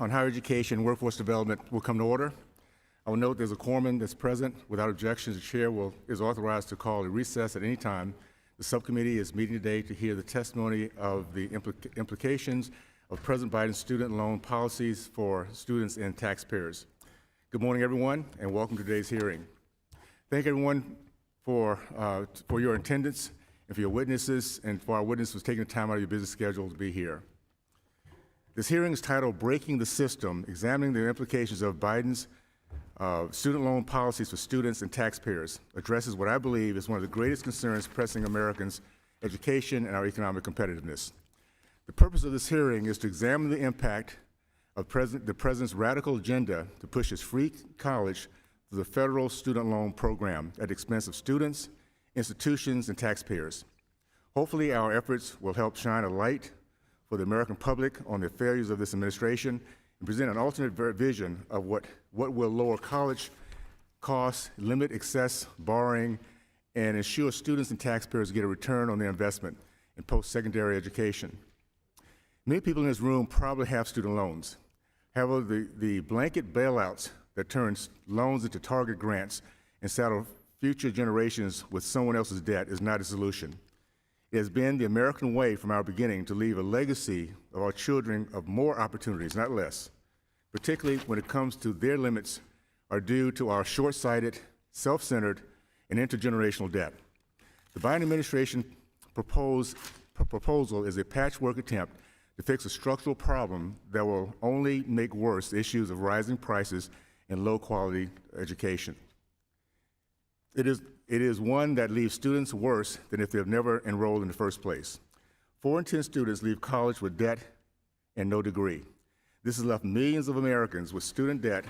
On higher education and workforce development will come to order. I will note there's a quorum that's present. Without objections, the chair is authorized to call a recess at any time. The subcommittee is meeting today to hear the testimony of the implications of President Biden's student loan policies for students and taxpayers. Good morning, everyone, and welcome to today's hearing. Thank everyone for your attendance and for your witnesses, and for our witnesses for taking the time out of your busy schedule to be here. This hearing is titled Breaking the System, Examining the Implications of Biden's student loan policies for students and taxpayers, addresses what I believe is one of the greatest concerns pressing Americans' education and our economic competitiveness. The purpose of this hearing is to examine the impact of the President's radical agenda to push his free college through the federal student loan program at the expense of students, institutions, and taxpayers. Hopefully, our efforts will help shine a light for the American public on the failures of this administration and present an alternate vision of what will lower college costs, limit excess borrowing, and ensure students and taxpayers get a return on their investment in post-secondary education. Many people in this room probably have student loans. However, the blanket bailouts that turn loans into target grants and saddle future generations with someone else's debt is not a solution. It has been the American way from our beginning to leave a legacy of our children of more opportunities, not less, particularly when it comes to their limits are due to our short-sighted, self-centered, and intergenerational debt. The Biden administration proposal is a patchwork attempt to fix a structural problem that will only make worse the issues of rising prices and low-quality education. It is one that leaves students worse than if they have never enrolled in the first place. 4 in 10 students leave college with debt and no degree. This has left millions of Americans with student debt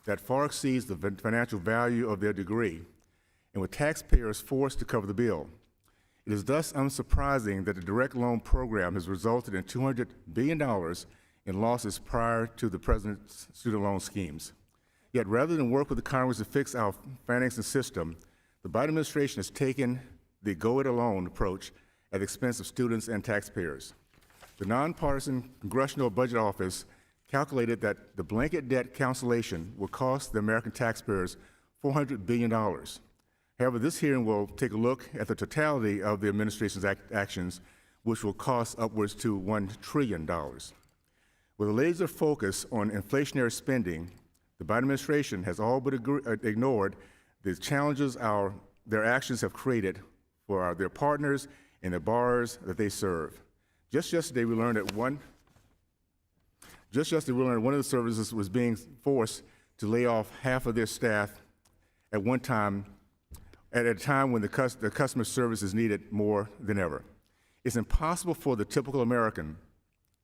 that far exceeds the financial value of their degree, and with taxpayers forced to cover the bill. It is thus unsurprising that the direct loan program has resulted in $200 billion in losses prior to the President's student loan schemes. Yet rather than work with the Congress to fix our financing system, the Biden administration has taken the go-it-alone approach at the expense of students and taxpayers. The nonpartisan Congressional Budget Office calculated that the blanket debt cancellation will cost the American taxpayers $400 billion. However, this hearing will take a look at the totality of the administration's actions, which will cost upwards to $1 trillion. With a laser focus on inflationary spending, the Biden administration has all but ignored the challenges their actions have created for their partners and the borrowers that they serve. Just yesterday, we learned that one of the services was being forced to lay off half of their staff at a time when the customer service is needed more than ever. It's impossible for the typical American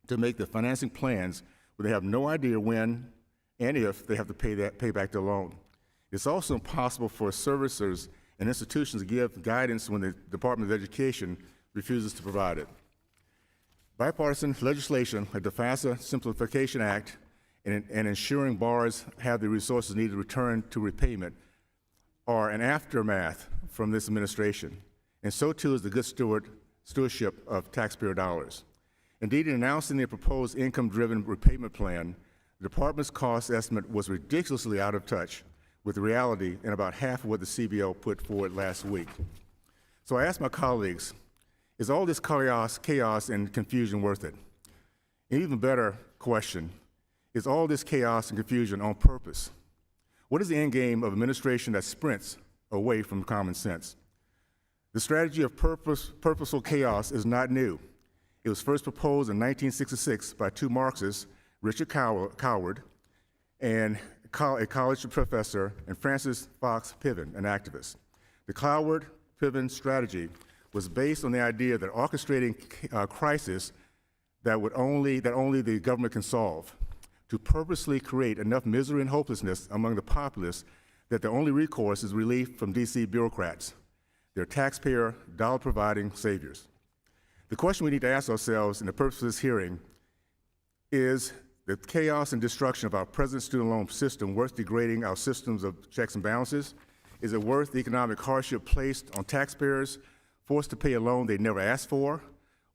to make the financing plans when they have no idea when and if they have to pay back their loan. It's also impossible for servicers and institutions to give guidance when the Department of Education refuses to provide it. Bipartisan legislation like the FAFSA Simplification Act and ensuring borrowers have the resources needed to return to repayment are an aftermath from this administration, and so too is the good stewardship of taxpayer dollars. Indeed, in announcing their proposed income-driven repayment plan, the department's cost estimate was ridiculously out of touch with reality and about half of what the CBO put forward last week. So I asked my colleagues, is all this chaos and confusion worth it? An even better question, is all this chaos and confusion on purpose? What is the end game of an administration that sprints away from common sense? The strategy of purposeful chaos is not new. It was first proposed in 1966 by 2 Marxists, Richard Coward, and a college professor, and Francis Fox Piven, an activist. The Coward-Piven strategy was based on the idea that orchestrating a crisis that only the government can solve, to purposely create enough misery and hopelessness among the populace that the only recourse is relief from DC bureaucrats, their taxpayer, dollar-providing saviors. The question we need to ask ourselves in the purpose of this hearing is the chaos and destruction of our present student loan system worth degrading our systems of checks and balances? Is it worth the economic hardship placed on taxpayers forced to pay a loan they never asked for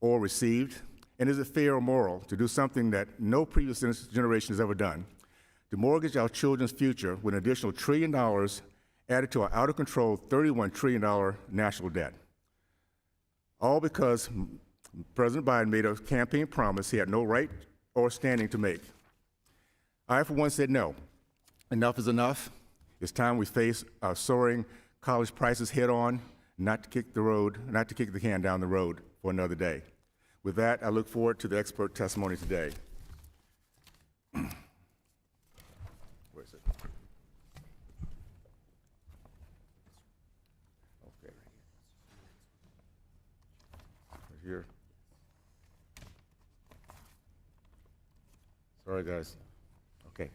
or received? And is it fair or moral to do something that no previous generation has ever done? To mortgage our children's future with an additional $1 trillion added to our out-of-control $31 trillion national debt. All because President Biden made a campaign promise he had no right or standing to make. I, for one, said no. Enough is enough. It's time we face our soaring college prices head-on, not to kick the can down the road for another day. With that, I look forward to the expert testimony today. Where is it? Okay. Right here. Sorry, guys. Okay.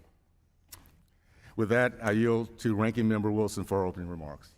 With that, I yield to Ranking Member Wilson for opening remarks.